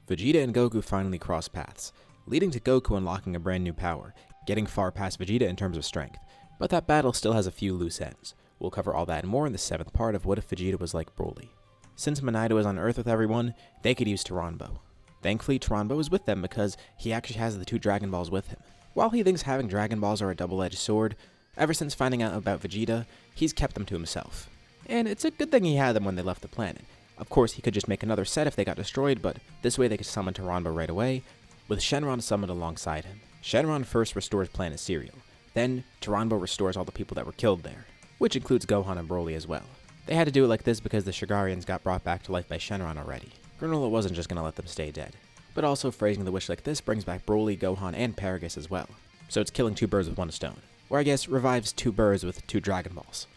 Vegeta and Goku finally cross paths, leading to Goku unlocking a brand new power, getting far past Vegeta in terms of strength. But that battle still has a few loose ends. We'll cover all that and more in the 7th part of What If Vegeta Was Like Broly. Since Monaido is on Earth with everyone, they could use Taranbo. Thankfully, Taranbo is with them because he actually has the 2 Dragon Balls with him. While he thinks having Dragon Balls are a double-edged sword, ever since finding out about Vegeta, he's kept them to himself. And it's a good thing he had them when they left the planet. Of course, he could just make another set if they got destroyed, but this way they could summon Taranbo right away, with Shenron summoned alongside him. Shenron first restores planet Cereal, then Taranbo restores all the people that were killed there, which includes Gohan and Broly as well. They had to do it like this because the Shigarians got brought back to life by Shenron already. Granola wasn't just going to let them stay dead. But also phrasing the wish like this brings back Broly, Gohan, and Paragus as well. So it's killing 2 birds with 1 stone. Or I guess revives 2 birds with 2 Dragon Balls.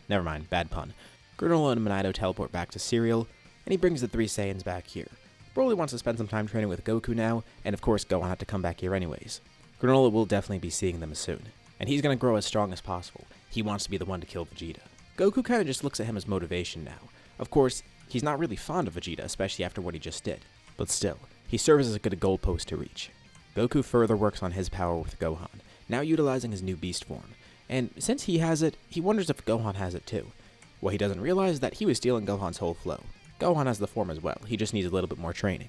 Never mind, bad pun. Granola and Monaido teleport back to Cereal, and he brings the 3 Saiyans back here. Broly wants to spend some time training with Goku now, and of course Gohan had to come back here anyways. Granola will definitely be seeing them soon, and he's going to grow as strong as possible. He wants to be the one to kill Vegeta. Goku kind of just looks at him as motivation now. Of course, he's not really fond of Vegeta, especially after what he just did. But still, he serves as a good goalpost to reach. Goku further works on his power with Gohan, now utilizing his new beast form. And since he has it, he wonders if Gohan has it too. What he doesn't realize is that he was stealing Gohan's whole flow. Gohan has the form as well, he just needs a little bit more training.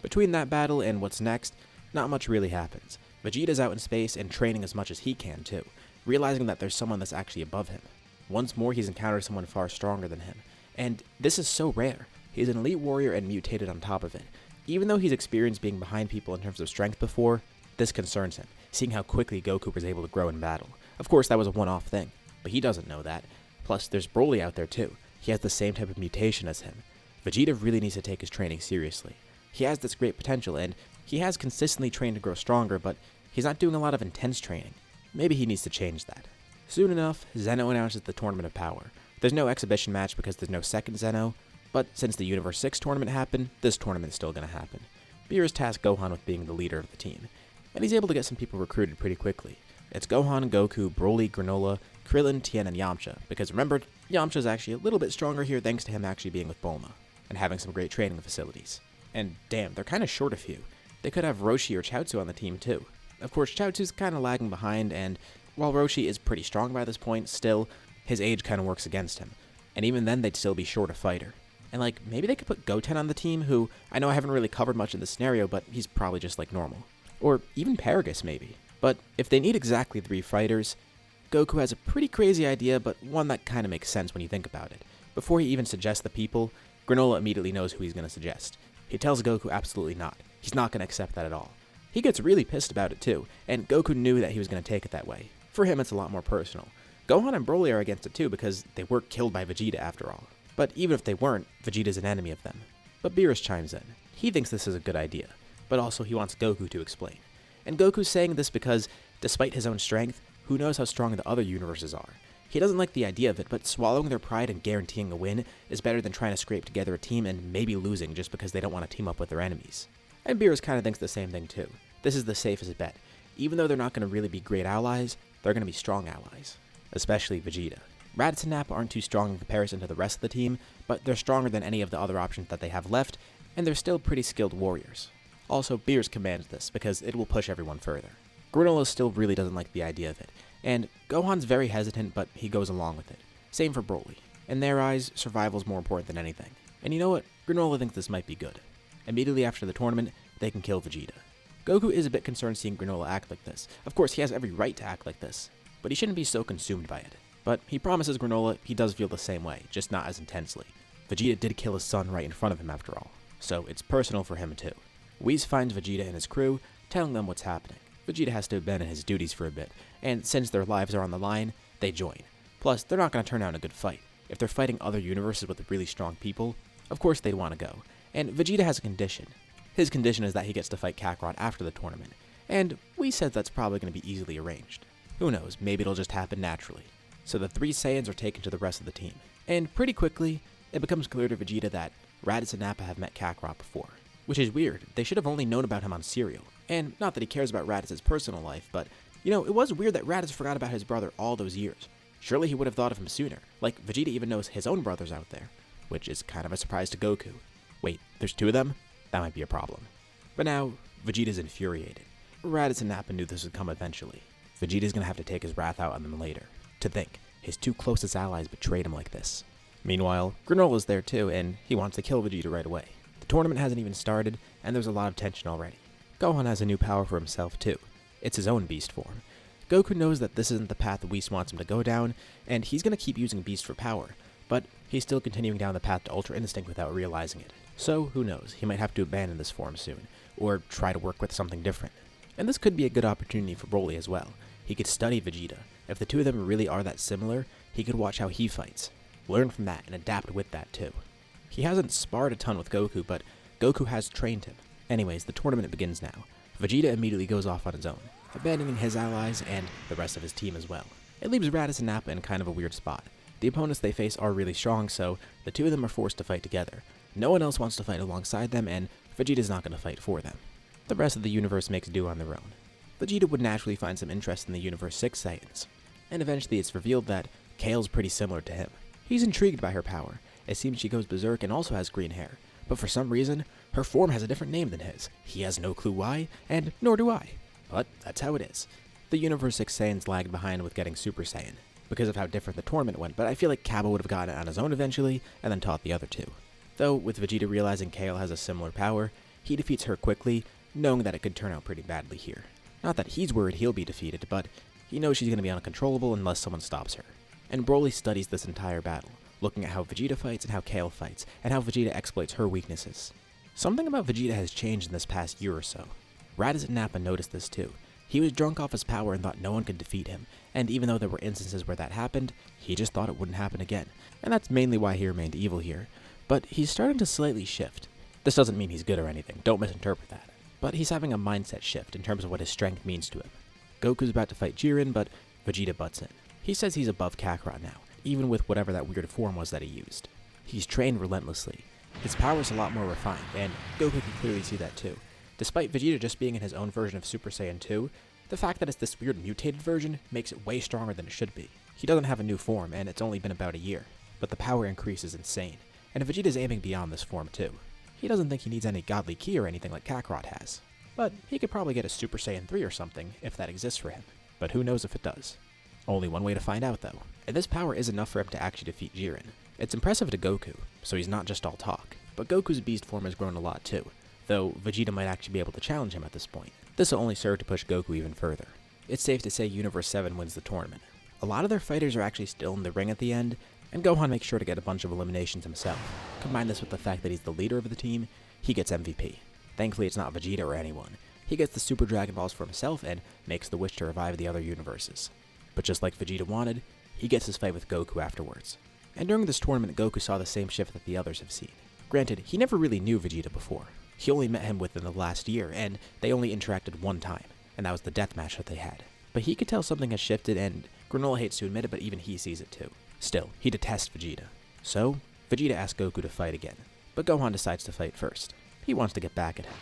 Between that battle and what's next, not much really happens. Vegeta's out in space and training as much as he can too, realizing that there's someone that's actually above him. Once more, he's encountered someone far stronger than him, and this is so rare. He's an elite warrior and mutated on top of it. Even though he's experienced being behind people in terms of strength before, this concerns him, seeing how quickly Goku was able to grow in battle. Of course, that was a one-off thing, but he doesn't know that. Plus, there's Broly out there too. He has the same type of mutation as him. Vegeta really needs to take his training seriously. He has this great potential, and he has consistently trained to grow stronger, but he's not doing a lot of intense training. Maybe he needs to change that. Soon enough, Zeno announces the Tournament of Power. There's no exhibition match because there's no second Zeno, but since the Universe 6 tournament happened, this tournament's still going to happen. Beerus tasked Gohan with being the leader of the team, and he's able to get some people recruited pretty quickly. It's Gohan, Goku, Broly, Granola, Krillin, Tien, and Yamcha, because remember, Yamcha's actually a little bit stronger here thanks to him actually being with Bulma, and having some great training facilities. And damn, they're kind of short a few. They could have Roshi or Chaozu on the team too. Of course, Chaozu's kind of lagging behind, and while Roshi is pretty strong by this point, still, his age kind of works against him. And even then, they'd still be short a fighter. And maybe they could put Goten on the team, who, I know I haven't really covered much in this scenario, but he's probably just like normal. Or even Paragus, maybe. But if they need exactly 3 fighters, Goku has a pretty crazy idea, but one that kind of makes sense when you think about it. Before he even suggests the people, Granola immediately knows who he's going to suggest. He tells Goku absolutely not. He's not going to accept that at all. He gets really pissed about it too, and Goku knew that he was going to take it that way. For him, it's a lot more personal. Gohan and Broly are against it too because they were killed by Vegeta after all. But even if they weren't, Vegeta's an enemy of them. But Beerus chimes in. He thinks this is a good idea, but also he wants Goku to explain. And Goku's saying this because, despite his own strength, who knows how strong the other universes are. He doesn't like the idea of it, but swallowing their pride and guaranteeing a win is better than trying to scrape together a team and maybe losing just because they don't want to team up with their enemies. And Beerus kind of thinks the same thing too. This is the safest bet. Even though they're not going to really be great allies, they're going to be strong allies. Especially Vegeta. Raditz and Nappa aren't too strong in comparison to the rest of the team, but they're stronger than any of the other options that they have left, and they're still pretty skilled warriors. Also, Beerus commands this, because it will push everyone further. Granola still really doesn't like the idea of it, and Gohan's very hesitant, but he goes along with it. Same for Broly. In their eyes, survival's more important than anything. And you know what? Granola thinks this might be good. Immediately after the tournament, they can kill Vegeta. Goku is a bit concerned seeing Granola act like this. Of course, he has every right to act like this, but he shouldn't be so consumed by it. But he promises Granola he does feel the same way, just not as intensely. Vegeta did kill his son right in front of him after all, so it's personal for him too. Whis finds Vegeta and his crew, telling them what's happening. Vegeta has to abandon his duties for a bit, and since their lives are on the line, they join. Plus, they're not going to turn down a good fight. If they're fighting other universes with really strong people, of course they'd want to go. And Vegeta has a condition. His condition is that he gets to fight Kakarot after the tournament, and Whis said that's probably going to be easily arranged. Who knows, maybe it'll just happen naturally. So the 3 Saiyans are taken to the rest of the team. And pretty quickly, it becomes clear to Vegeta that Raditz and Nappa have met Kakarot before. Which is weird, they should have only known about him on Cereal. And not that he cares about Raditz's personal life, but, it was weird that Raditz forgot about his brother all those years. Surely he would have thought of him sooner. Like, Vegeta even knows his own brother's out there. Which is kind of a surprise to Goku. Wait, there's 2 of them? that might be a problem. But now, Vegeta's infuriated. Raditz and Nappa knew this would come eventually. Vegeta's gonna have to take his wrath out on them later. To think, his two closest allies betrayed him like this. Meanwhile, Granola's there too, and he wants to kill Vegeta right away. The tournament hasn't even started, and there's a lot of tension already. Gohan has a new power for himself too. It's his own beast form. Goku knows that this isn't the path that Whis wants him to go down, and he's gonna keep using Beast for power, but he's still continuing down the path to Ultra Instinct without realizing it. So, who knows, he might have to abandon this form soon, or try to work with something different. And this could be a good opportunity for Broly as well. He could study Vegeta. If the two of them really are that similar, he could watch how he fights, learn from that, and adapt with that too. He hasn't sparred a ton with Goku, but Goku has trained him. Anyways, the tournament begins now. Vegeta immediately goes off on his own, abandoning his allies and the rest of his team as well. It leaves Raditz and Nappa in kind of a weird spot. The opponents they face are really strong, so the two of them are forced to fight together. No one else wants to fight alongside them, and Vegeta's not going to fight for them. The rest of the universe makes do on their own. Vegeta would naturally find some interest in the Universe 6 Saiyans, and eventually it's revealed that Kale's pretty similar to him. He's intrigued by her power. It seems she goes berserk and also has green hair, but for some reason, her form has a different name than his. He has no clue why, and nor do I. But that's how it is. The Universe 6 Saiyans lagged behind with getting Super Saiyan, because of how different the tournament went, but I feel like Cabba would have gotten it on his own eventually, and then taught the other two. Though, with Vegeta realizing Kale has a similar power, he defeats her quickly, knowing that it could turn out pretty badly here. Not that he's worried he'll be defeated, but he knows she's going to be uncontrollable unless someone stops her. And Broly studies this entire battle, looking at how Vegeta fights and how Kale fights, and how Vegeta exploits her weaknesses. Something about Vegeta has changed in this past year or so. Raditz and Nappa noticed this too. He was drunk off his power and thought no one could defeat him, and even though there were instances where that happened, he just thought it wouldn't happen again, and that's mainly why he remained evil here. But he's starting to slightly shift. This doesn't mean he's good or anything, don't misinterpret that. But he's having a mindset shift in terms of what his strength means to him. Goku's about to fight Jiren, but Vegeta butts in. He says he's above Kakarot now, even with whatever that weird form was that he used. He's trained relentlessly. His power is a lot more refined, and Goku can clearly see that too. Despite Vegeta just being in his own version of Super Saiyan 2, the fact that it's this weird mutated version makes it way stronger than it should be. He doesn't have a new form, and it's only been about a year, but the power increase is insane, and Vegeta's aiming beyond this form too. He doesn't think he needs any godly ki or anything like Kakarot has, but he could probably get a Super Saiyan 3 or something if that exists for him, but who knows if it does. Only one way to find out though, and this power is enough for him to actually defeat Jiren. It's impressive to Goku, so he's not just all talk, but Goku's beast form has grown a lot too, though Vegeta might actually be able to challenge him at this point. This will only serve to push Goku even further. It's safe to say Universe 7 wins the tournament. A lot of their fighters are actually still in the ring at the end, and Gohan makes sure to get a bunch of eliminations himself. Combine this with the fact that he's the leader of the team, he gets MVP. Thankfully it's not Vegeta or anyone. He gets the Super Dragon Balls for himself and makes the wish to revive the other universes. But just like Vegeta wanted, he gets his fight with Goku afterwards. And during this tournament, Goku saw the same shift that the others have seen. Granted, he never really knew Vegeta before. He only met him within the last year, and they only interacted one time, and that was the death match that they had. But he could tell something has shifted, and Granola hates to admit it, but even he sees it too. Still, he detests Vegeta. So, Vegeta asks Goku to fight again, but Gohan decides to fight first. He wants to get back at him.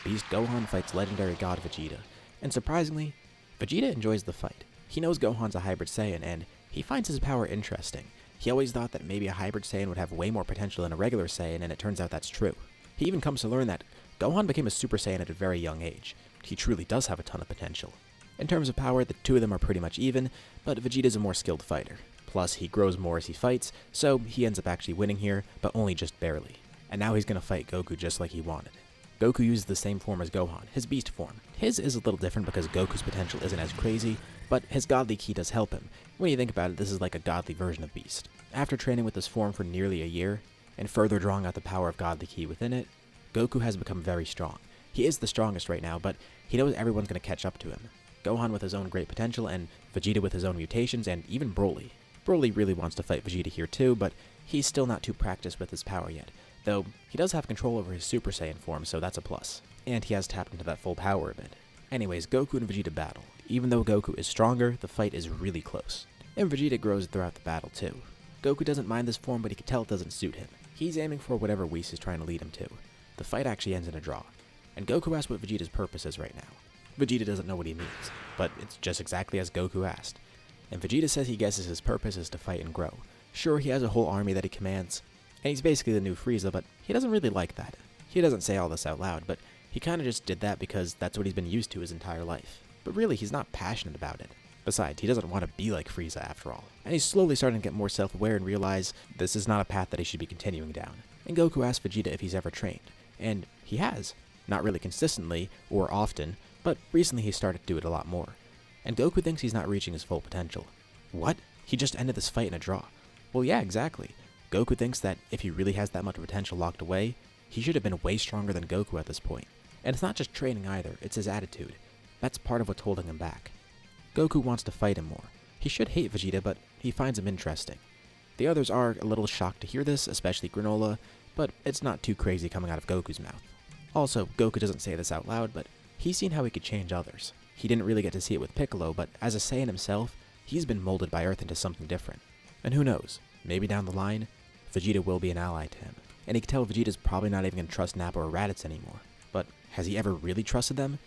Beast Gohan fights legendary god Vegeta, and surprisingly, Vegeta enjoys the fight. He knows Gohan's a hybrid Saiyan, and he finds his power interesting. He always thought that maybe a hybrid Saiyan would have way more potential than a regular Saiyan, and it turns out that's true. He even comes to learn that Gohan became a Super Saiyan at a very young age. He truly does have a ton of potential. In terms of power, the two of them are pretty much even, but Vegeta's a more skilled fighter. Plus, he grows more as he fights, so he ends up actually winning here, but only just barely. And now he's going to fight Goku just like he wanted. Goku uses the same form as Gohan, his beast form. His is a little different because Goku's potential isn't as crazy, but his godly ki does help him. When you think about it, this is like a godly version of Beast. After training with this form for nearly a year, and further drawing out the power of godly ki within it, Goku has become very strong. He is the strongest right now, but he knows everyone's going to catch up to him. Gohan with his own great potential, and Vegeta with his own mutations, and even Broly. Broly really wants to fight Vegeta here too, but he's still not too practiced with his power yet, though he does have control over his Super Saiyan form, so that's a plus. And he has tapped into that full power a bit. Anyways, Goku and Vegeta battle. Even though Goku is stronger, the fight is really close. And Vegeta grows throughout the battle too. Goku doesn't mind this form, but he can tell it doesn't suit him. He's aiming for whatever Whis is trying to lead him to. The fight actually ends in a draw, and Goku asks what Vegeta's purpose is right now. Vegeta doesn't know what he means, but it's just exactly as Goku asked. And Vegeta says he guesses his purpose is to fight and grow. Sure, he has a whole army that he commands, and he's basically the new Frieza, but he doesn't really like that. He doesn't say all this out loud, but he kinda just did that because that's what he's been used to his entire life. But really, he's not passionate about it. Besides, he doesn't want to be like Frieza after all. And he's slowly starting to get more self-aware and realize this is not a path that he should be continuing down. And Goku asks Vegeta if he's ever trained. And he has. Not really consistently, or often, but recently he started to do it a lot more. And Goku thinks he's not reaching his full potential. What? He just ended this fight in a draw. Well, yeah, exactly. Goku thinks that if he really has that much potential locked away, he should have been way stronger than Goku at this point. And it's not just training either, it's his attitude. That's part of what's holding him back. Goku wants to fight him more. He should hate Vegeta, but he finds him interesting. The others are a little shocked to hear this, especially Granola, but it's not too crazy coming out of Goku's mouth. Also, Goku doesn't say this out loud, but he's seen how he could change others. He didn't really get to see it with Piccolo, but as a Saiyan himself, he's been molded by Earth into something different. And who knows, maybe down the line, Vegeta will be an ally to him. And he can tell Vegeta's probably not even going to trust Nappa or Raditz anymore. But has he ever really trusted them?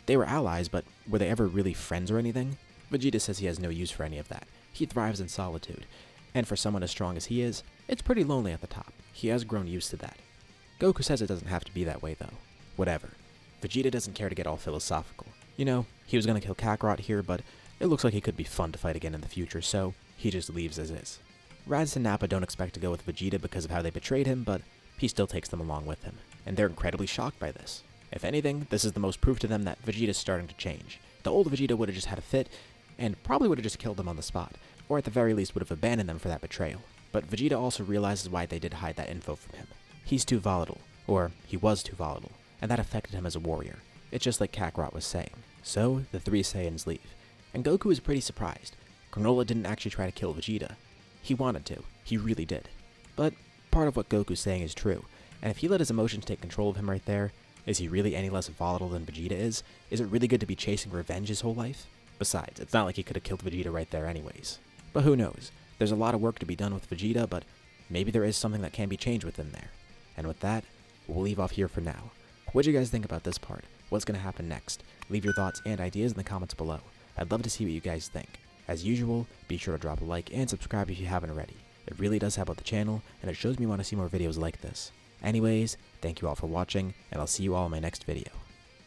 They were allies, but were they ever really friends or anything? Vegeta says he has no use for any of that. He thrives in solitude. And for someone as strong as he is, it's pretty lonely at the top. He has grown used to that. Goku says it doesn't have to be that way though. Whatever. Vegeta doesn't care to get all philosophical. You know, he was going to kill Kakarot here, but it looks like he could be fun to fight again in the future, so he just leaves as is. Raditz and Nappa don't expect to go with Vegeta because of how they betrayed him, but he still takes them along with him, and they're incredibly shocked by this. If anything, this is the most proof to them that Vegeta's starting to change. The old Vegeta would have just had a fit, and probably would have just killed them on the spot, or at the very least would have abandoned them for that betrayal. But Vegeta also realizes why they did hide that info from him. He's too volatile, or he was too volatile, and that affected him as a warrior. It's just like Kakarot was saying. So, the three Saiyans leave, and Goku is pretty surprised. Granola didn't actually try to kill Vegeta. He wanted to, he really did. But part of what Goku's saying is true, and if he let his emotions take control of him right there, is he really any less volatile than Vegeta is? Is it really good to be chasing revenge his whole life? Besides, it's not like he could have killed Vegeta right there anyways. But who knows? There's a lot of work to be done with Vegeta, but maybe there is something that can be changed within there. And with that, we'll leave off here for now. What do you guys think about this part? What's going to happen next? Leave your thoughts and ideas in the comments below. I'd love to see what you guys think. As usual, be sure to drop a like and subscribe if you haven't already. It really does help out the channel, and it shows me you want to see more videos like this. Anyways, thank you all for watching, and I'll see you all in my next video.